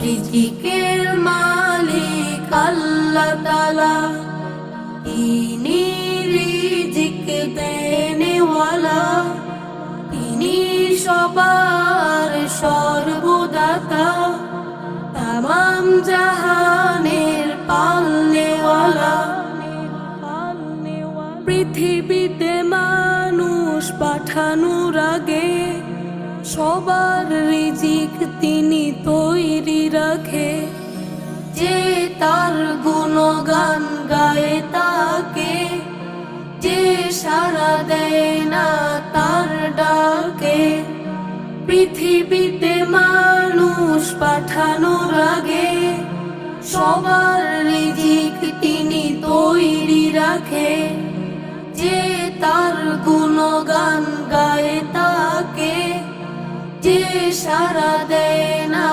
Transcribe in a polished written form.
রিজিকের মালিক আল্লাহ তাআলা, তিনি রিজিক দেনেওয়ালা, তিনি সবার সর্বদাতা, তামাম জাহানের পালনেওয়ালা। পৃথিবীতে মানুষ পাঠানোর আগে সবার রিজিক তিনি তৈরি রাখে। যে তার গুণগান গায়ে তাকে, যে সাড়া দেয় না তার ডাকে। পৃথিবীতে মানুষ পাঠানোর আগে সবার রিজিক তিনি তৈরি রাখে। যে তার গুণগান গায়ে তাকে, যে সাড়া দেয় না